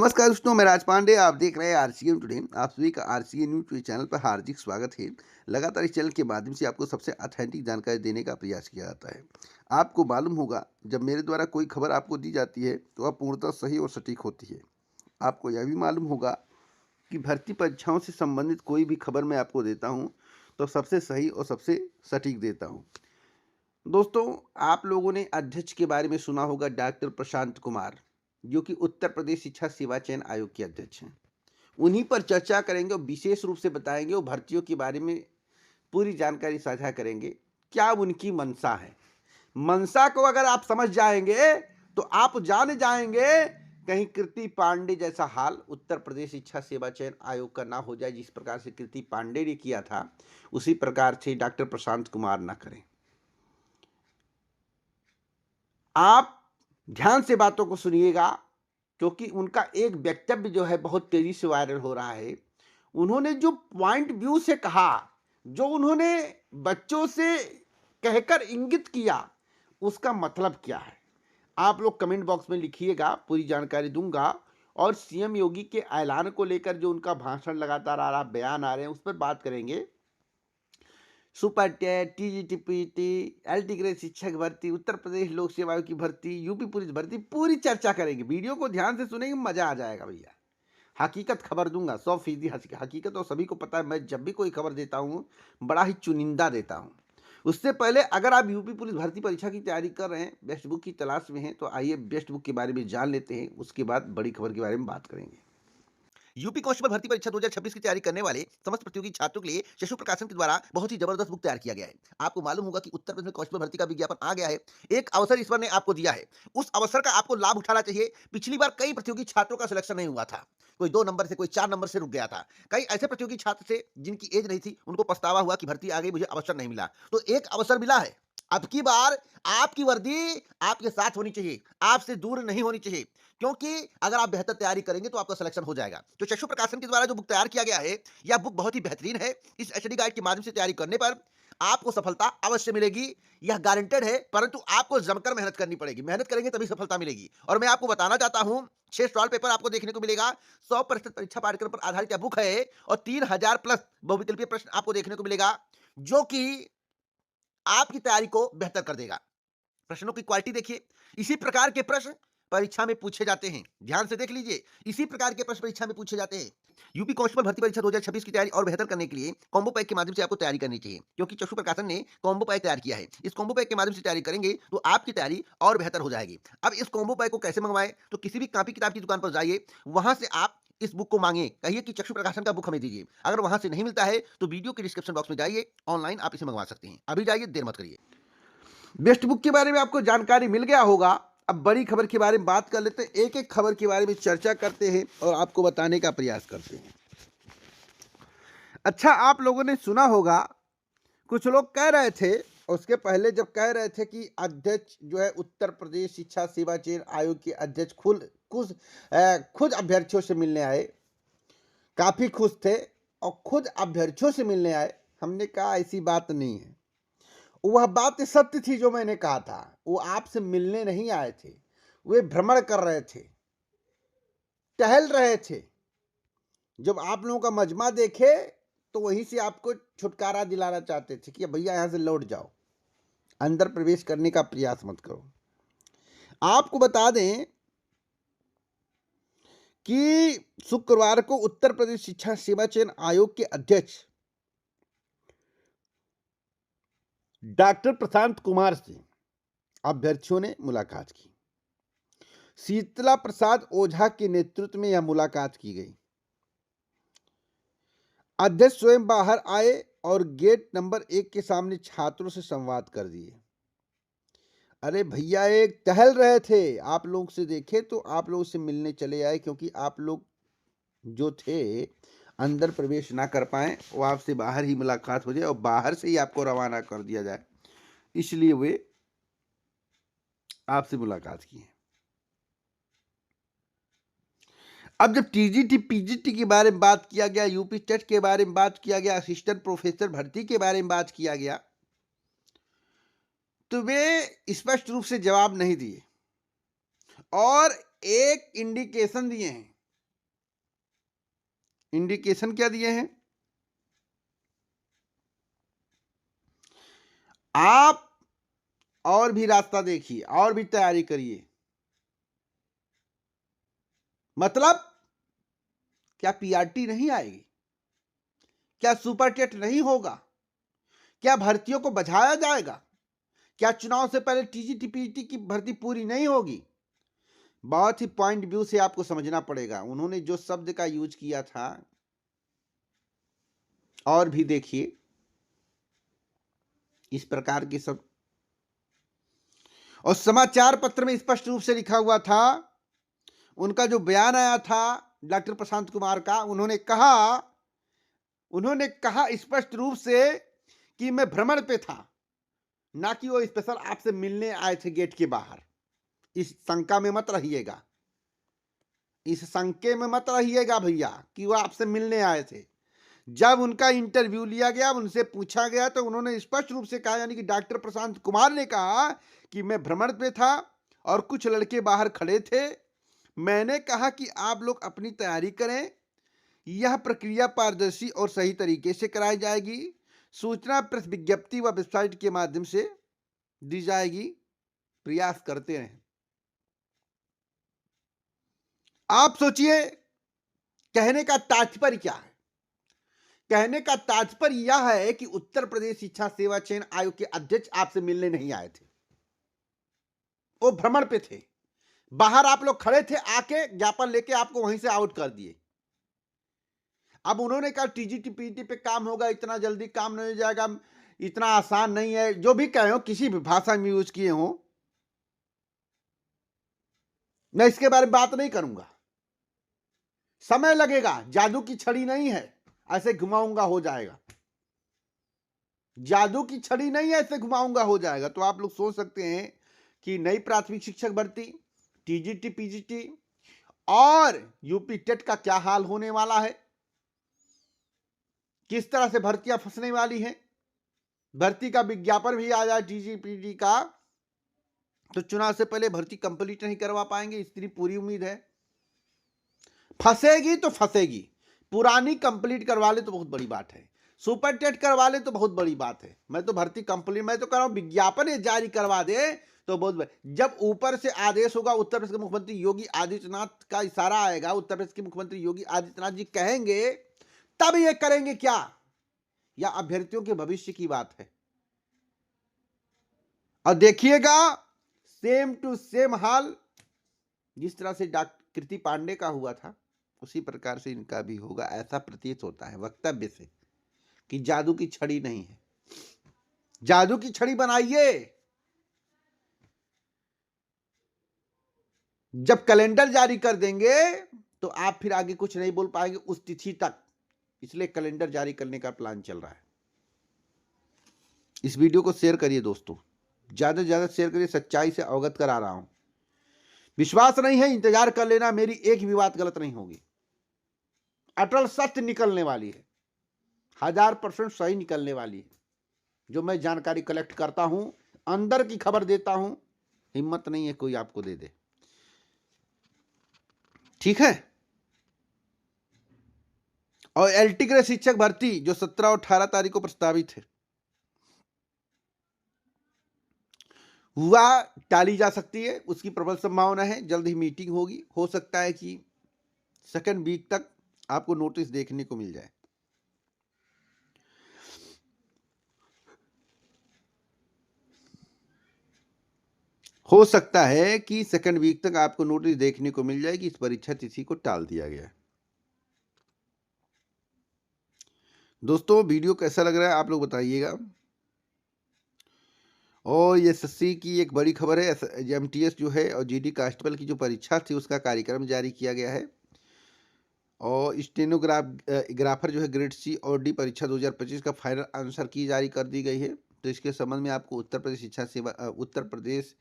नमस्कार दोस्तों, मैं राज पांडे। आप देख रहे हैं आरसीएन टुडे। आप सभी का आरसीएन न्यूज चैनल पर हार्दिक स्वागत है। लगातार इस चैनल के माध्यम से आपको सबसे ऑथेंटिक जानकारी देने का प्रयास किया जाता है। आपको मालूम होगा, जब मेरे द्वारा कोई खबर आपको दी जाती है तो वह पूर्णतः सही और सटीक होती है। आपको यह भी मालूम होगा कि भर्ती परीक्षाओं से संबंधित कोई भी खबर मैं आपको देता हूँ तो सबसे सही और सबसे सटीक देता हूँ। दोस्तों, आप लोगों ने अध्यक्ष के बारे में सुना होगा, डॉक्टर प्रशांत कुमार, जो कि उत्तर प्रदेश शिक्षा सेवा चयन आयोग के अध्यक्ष हैं। उन्हीं पर चर्चा करेंगे और विशेष रूप से बताएंगे और भर्तियों के बारे में पूरी जानकारी साझा करेंगे। क्या उनकी मंशा है? मंशा को अगर आप समझ जाएंगे तो आप जान जाएंगे कहीं कृति पांडे जैसा हाल उत्तर प्रदेश शिक्षा सेवा चयन आयोग का ना हो जाए। जिस प्रकार से कृति पांडे ने किया था उसी प्रकार से डॉक्टर प्रशांत कुमार ना करें। आप ध्यान से बातों को सुनिएगा, क्योंकि उनका एक वक्तव्य जो है बहुत तेजी से वायरल हो रहा है। उन्होंने जो पॉइंट व्यू से कहा, जो उन्होंने बच्चों से कहकर इंगित किया, उसका मतलब क्या है? आप लोग कमेंट बॉक्स में लिखिएगा, पूरी जानकारी दूंगा। और सीएम योगी के ऐलान को लेकर जो उनका भाषण लगातार आ रहा, बयान आ रहे हैं, उस पर बात करेंगे। सुपर टेट, टीजीटीपीटी, एलटी ग्रेड शिक्षक भर्ती, उत्तर प्रदेश लोक सेवा आयोग की भर्ती, यूपी पुलिस भर्ती, पूरी चर्चा करेंगे। वीडियो को ध्यान से सुनेंगे, मजा आ जाएगा भैया। हकीकत खबर दूंगा, 100% हकीकत। और सभी को पता है, मैं जब भी कोई खबर देता हूँ बड़ा ही चुनिंदा देता हूँ। उससे पहले अगर आप यूपी पुलिस भर्ती परीक्षा की तैयारी कर रहे हैं, बेस्ट बुक की तलाश में हैं, तो आइए बेस्ट बुक के बारे में जान लेते हैं। उसके बाद बड़ी खबर के बारे में बात करेंगे। यूपी कांस्टेबल भर्ती परीक्षा 2026 की तैयारी करने वाले समस्त प्रतियोगी छात्रों के लिए शशु प्रकाशन के द्वारा बहुत ही जबरदस्त बुक तैयार किया गया है। आपको मालूम होगा कि उत्तर प्रदेश में कांस्टेबल भर्ती का विज्ञापन आ गया है। एक अवसर ईश्वर ने आपको दिया है, उस अवसर का आपको लाभ उठाना चाहिए। पिछली बार कई प्रतियोगी छात्रों का सिलेक्शन नहीं हुआ था। कोई 2 नंबर से, कोई 4 नंबर से रुक गया था। कई ऐसे प्रतियोगी छात्र थे जिनकी एज नहीं थी, उनको पछतावा हुआ कि भर्ती आ गई, मुझे अवसर नहीं मिला। तो एक अवसर मिला है। अब की बार आपकी वर्दी आपके साथ होनी चाहिए, आपसे दूर नहीं होनी चाहिए। क्योंकि अगर आप बेहतर तैयारी करेंगे तो आपका सिलेक्शन हो जाएगा। तो चक्षु प्रकाशन के द्वारा जो बुक तैयार किया गया है, यह बुक बहुत ही बेहतरीन है। इस एचडी गाइड के माध्यम से तैयारी करने पर आपको सफलता अवश्य मिलेगी, यह गारंटेड है। परंतु आपको जमकर मेहनत करनी पड़ेगी, मेहनत करेंगे तभी सफलता मिलेगी। और मैं आपको बताना चाहता हूं, 6 सवाल पेपर आपको देखने को मिलेगा। 100% परीक्षा पाठ्यक्रम पर आधारित यह बुक है और 3000 प्लस बहुविकल्पीय प्रश्न आपको देखने को मिलेगा, जो कि आपकी तैयारी को बेहतर कर देगा। प्रश्नों की क्वालिटी देखिए, इसी प्रकार के प्रश्न परीक्षा में पूछे जाते हैं। ध्यान से देख लीजिए, इसी प्रकार के प्रश्न परीक्षा में पूछे जाते हैं। यूपी कांस्टेबल भर्ती परीक्षा 2026 की तैयारी और बेहतर करने के लिए कॉम्बो पैक के माध्यम से आपको तैयारी करनी चाहिए, क्योंकि चक्षु प्रकाशन ने कॉम्बो पैक तैयार किया है। इस कॉम्बो पैक के माध्यम से तैयारी करेंगे तो आपकी तैयारी और बेहतर हो जाएगी। अब इस कॉम्बो पैक को कैसे मंगवाएं? तो किसी भी कॉपी किताब की दुकान पर जाइए, वहां से आप इस बुक को मांगिए, कहिए कि चक्षु प्रकाशन का बुक हमें दीजिए। अगर वहां से नहीं मिलता है तो वीडियो के डिस्क्रिप्शन बॉक्स में जाइए, ऑनलाइन आप इसे मंगवा सकते हैं। अभी जाइए, देर मत करिए। बेस्ट बुक के बारे में आपको जानकारी मिल गया होगा। अब बड़ी खबर के बारे में बात कर लेते हैं। एक एक खबर के बारे में चर्चा करते हैं और आपको बताने का प्रयास करते हैं। अच्छा, आप लोगों ने सुना होगा, कुछ लोग कह रहे थे, उसके पहले जब कह रहे थे कि अध्यक्ष जो है उत्तर प्रदेश शिक्षा सेवा चयन आयोग के अध्यक्ष खुद अभ्यर्थियों से मिलने आए, काफी खुश थे और खुद अभ्यर्थियों से मिलने आए। हमने कहा ऐसी बात नहीं है। वह बात सत्य थी जो मैंने कहा था। वो आपसे मिलने नहीं आए थे, वे भ्रमण कर रहे थे, टहल रहे थे। जब आप लोगों का मजमा देखे तो वहीं से आपको छुटकारा दिलाना चाहते थे कि भैया यहां से लौट जाओ, अंदर प्रवेश करने का प्रयास मत करो। आपको बता दें कि शुक्रवार को उत्तर प्रदेश शिक्षा सेवा चयन आयोग के अध्यक्ष डॉक्टर प्रशांत कुमार से अभ्यर्थियों ने मुलाकात की। शीतला प्रसाद ओझा के नेतृत्व में यह मुलाकात की गई। अध्यक्ष स्वयं बाहर आए और गेट नंबर 1 के सामने छात्रों से संवाद कर दिए। अरे भैया, एक टहल रहे थे, आप लोग से देखे तो आप लोग से मिलने चले आए, क्योंकि आप लोग जो थे अंदर प्रवेश ना कर पाए, वो आपसे बाहर ही मुलाकात हो जाए और बाहर से ही आपको रवाना कर दिया जाए, इसलिए वे आपसे मुलाकात की है। अब जब टीजीटी पीजीटी के बारे में बात किया गया, यूपी टेट के बारे में बात किया गया, असिस्टेंट प्रोफेसर भर्ती के बारे में बात किया गया, तो वे स्पष्ट रूप से जवाब नहीं दिए और एक इंडिकेशन दिए हैं इंडिकेशन क्या दिए हैं? आप और भी रास्ता देखिए, और भी तैयारी करिए। मतलब क्या पीआरटी नहीं आएगी? क्या सुपर टेट नहीं होगा? क्या भर्तियों को बढ़ाया जाएगा? क्या चुनाव से पहले टीजीटी पीजीटी की भर्ती पूरी नहीं होगी? बहुत ही पॉइंट व्यू से आपको समझना पड़ेगा। उन्होंने जो शब्द का यूज किया था, और भी देखिए इस प्रकार के सब, और समाचार पत्र में स्पष्ट रूप से लिखा हुआ था, उनका जो बयान आया था डॉक्टर प्रशांत कुमार का, उन्होंने कहा स्पष्ट रूप से कि मैं भ्रमण पे था, ना कि वो स्पेशल आपसे मिलने आए थे गेट के बाहर। इस शंका में मत रहिएगा, इस शंके में मत रहिएगा भैया कि वो आपसे मिलने आए थे। जब उनका इंटरव्यू लिया गया, उनसे पूछा गया, तो उन्होंने स्पष्ट रूप से कहा, यानी कि डॉक्टर प्रशांत कुमार ने कहा कि मैं भ्रमण पे था और कुछ लड़के बाहर खड़े थे। मैंने कहा कि आप लोग अपनी तैयारी करें, यह प्रक्रिया पारदर्शी और सही तरीके से कराई जाएगी। सूचना प्रेस विज्ञप्ति व वेबसाइट के माध्यम से दी जाएगी, प्रयास करते रहें। आप सोचिए कहने का तात्पर्य क्या है? कहने का तात्पर्य यह है कि उत्तर प्रदेश शिक्षा सेवा चयन आयोग के अध्यक्ष आपसे मिलने नहीं आए थे, वो भ्रमण पे थे। बाहर आप लोग खड़े थे, आके ज्ञापन लेके आपको वहीं से आउट कर दिए। अब उन्होंने कहा टीजीटी पीटी पे काम होगा, इतना जल्दी काम नहीं हो जाएगा, इतना आसान नहीं है, जो भी कहे हो, किसी भी भाषा में यूज किए हो, मैं इसके बारे में बात नहीं करूंगा। समय लगेगा, जादू की छड़ी नहीं है ऐसे घुमाऊंगा हो जाएगा, जादू की छड़ी नहीं है ऐसे घुमाऊंगा हो जाएगा। तो आप लोग सोच सकते हैं कि नई प्राथमिक शिक्षक भर्ती, टीजीटी पीजीटी और यूपी टेट का क्या हाल होने वाला है, किस तरह से भर्तियां फंसने वाली हैं। भर्ती का विज्ञापन भी आ जाए टीजीपीटी का, तो चुनाव से पहले भर्ती कंप्लीट नहीं करवा पाएंगे, इसकी पूरी उम्मीद है। फंसेगी तो फंसेगी, पुरानी कंप्लीट करवा ले तो बहुत बड़ी बात है, सुपर टेट करवा ले तो बहुत बड़ी बात है। मैं तो भर्ती कंप्लीट, मैं तो कह रहा हूं विज्ञापन ये जारी करवा दे तो बहुत जब ऊपर से आदेश होगा, उत्तर प्रदेश के मुख्यमंत्री योगी आदित्यनाथ का इशारा आएगा, उत्तर प्रदेश के मुख्यमंत्री योगी आदित्यनाथ जी कहेंगे, तब ये करेंगे क्या, या अभ्यर्थियों के भविष्य की बात है। और देखिएगा सेम टू सेम हाल जिस तरह से डॉक्टर कृति पांडे का हुआ था, उसी प्रकार से इनका भी होगा, ऐसा प्रतीत होता है वक्तव्य से कि जादू की छड़ी नहीं है। जादू की छड़ी बनाइए, जब कैलेंडर जारी कर देंगे तो आप फिर आगे कुछ नहीं बोल पाएंगे उस तिथि तक, इसलिए कैलेंडर जारी करने का प्लान चल रहा है। इस वीडियो को शेयर करिए दोस्तों, ज्यादा से ज्यादा शेयर करिए, सच्चाई से अवगत करा रहा हूं। विश्वास नहीं है, इंतजार कर लेना, मेरी एक भी बात गलत नहीं होगी, अटल सत्य निकलने वाली है, 1000% सही निकलने वाली है। जो मैं जानकारी कलेक्ट करता हूं, अंदर की खबर देता हूं, हिम्मत नहीं है कोई आपको दे दे, ठीक है। और एलटी ग्रेड शिक्षक भर्ती जो 17 और 18 तारीख को प्रस्तावित है, हुआ टाली जा सकती है, उसकी प्रबल संभावना है। जल्द ही मीटिंग होगी, हो सकता है कि सेकंड वीक तक आपको नोटिस देखने को मिल जाए। हो सकता है कि सेकंड वीक तक आपको नोटिस देखने को मिल जाए कि इस परीक्षा तिथि को टाल दिया गया है। दोस्तों वीडियो कैसा लग रहा है आप लोग बताइएगा। और ये एसएससी की एक बड़ी खबर है, एमटीएस जो है और जीडी कांस्टेबल की जो परीक्षा थी उसका कार्यक्रम जारी किया गया है। और स्टेनोग्राफर जो है ग्रेड सी और डी परीक्षा 2025 का फाइनल आंसर की जारी कर दी गई है। तो इसके संबंध में आपको उत्तर प्रदेश शिक्षा सेवा उत्तर प्रदेश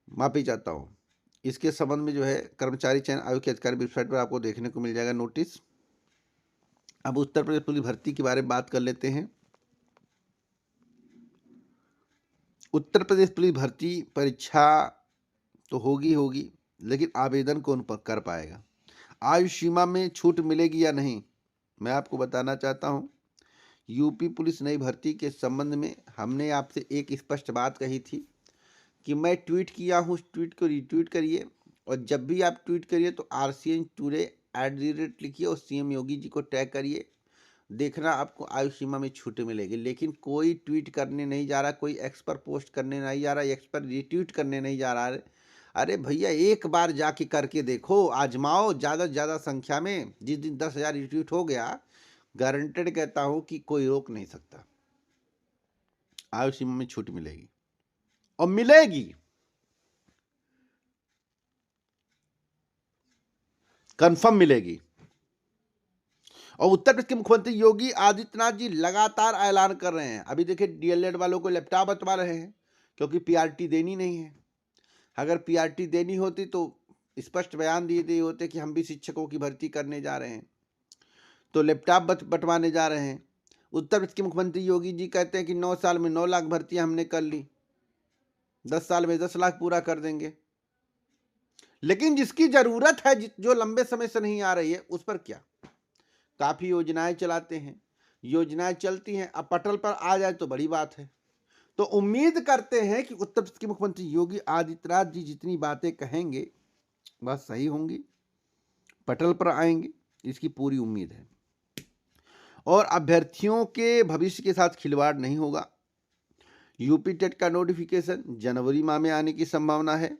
माफी चाहता हूँ, इसके संबंध में जो है कर्मचारी चयन आयोग की अधिकारी वेबसाइट पर आपको देखने को मिल जाएगा नोटिस। अब उत्तर प्रदेश पुलिस भर्ती के बारे में बात कर लेते हैं। उत्तर प्रदेश पुलिस भर्ती परीक्षा तो होगी, लेकिन आवेदन कौन कर पाएगा? आयु सीमा में छूट मिलेगी या नहीं, मैं आपको बताना चाहता हूं। यूपी पुलिस नई भर्ती के संबंध में हमने आपसे एक स्पष्ट बात कही थी कि मैं ट्वीट किया हूं, उस ट्वीट को रीट्वीट करिए, और जब भी आप ट्वीट करिए तो RCN टुडे @ लिखिए और CM योगी जी को टैग करिए। देखना आपको आयु सीमा में छूट मिलेगी। लेकिन कोई ट्वीट करने नहीं जा रहा, कोई एक्स पर पोस्ट करने नहीं जा रहा, एक्स पर रीट्वीट करने नहीं जा रहा। अरे भैया, एक बार जाके करके देखो, आजमाओ ज़्यादा से ज़्यादा संख्या में। जिस दिन 10,000 रीट्वीट हो गया, गारंटेड कहता हूं कि कोई रोक नहीं सकता, आयु सीमा में छूट मिलेगी और मिलेगी, कंफर्म मिलेगी। और उत्तर प्रदेश के मुख्यमंत्री योगी आदित्यनाथ जी लगातार ऐलान कर रहे हैं। अभी देखिए, DLED वालों को लैपटॉप बंटवा रहे हैं, क्योंकि PRT देनी नहीं है। अगर PRT देनी होती तो स्पष्ट बयान दिए दिए होते कि हम भी शिक्षकों की भर्ती करने जा रहे हैं, तो लैपटॉप बंटवाने जा रहे हैं। उत्तर प्रदेश के मुख्यमंत्री योगी जी कहते हैं कि 9 साल में 9 लाख भर्तियां हमने कर ली, 10 साल में 10 लाख पूरा कर देंगे। लेकिन जिसकी जरूरत है, जो लंबे समय से नहीं आ रही है, उस पर क्या? काफी योजनाएं चलाते हैं, योजनाएं चलती हैं, अब पटल पर आ जाए तो बड़ी बात है। तो उम्मीद करते हैं कि उत्तर प्रदेश के मुख्यमंत्री योगी आदित्यनाथ जी जितनी बातें कहेंगे वह सही होंगी, पटल पर आएंगे, इसकी पूरी उम्मीद है। और अभ्यर्थियों के भविष्य के साथ खिलवाड़ नहीं होगा। यूपी टेट का नोटिफिकेशन जनवरी माह में आने की संभावना है।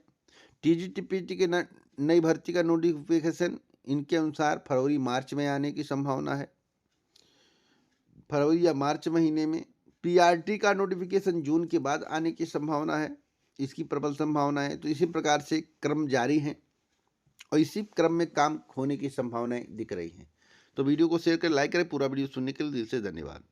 TGT-PT के नई भर्ती का नोटिफिकेशन इनके अनुसार फरवरी मार्च में आने की संभावना है, फरवरी या मार्च महीने में। PRT का नोटिफिकेशन जून के बाद आने की संभावना है, इसकी प्रबल संभावना है। तो इसी प्रकार से क्रम जारी है और इसी क्रम में काम होने की संभावनाएं दिख रही हैं। तो वीडियो को शेयर कर, लाइक करें। पूरा वीडियो सुनने के लिए दिल से धन्यवाद।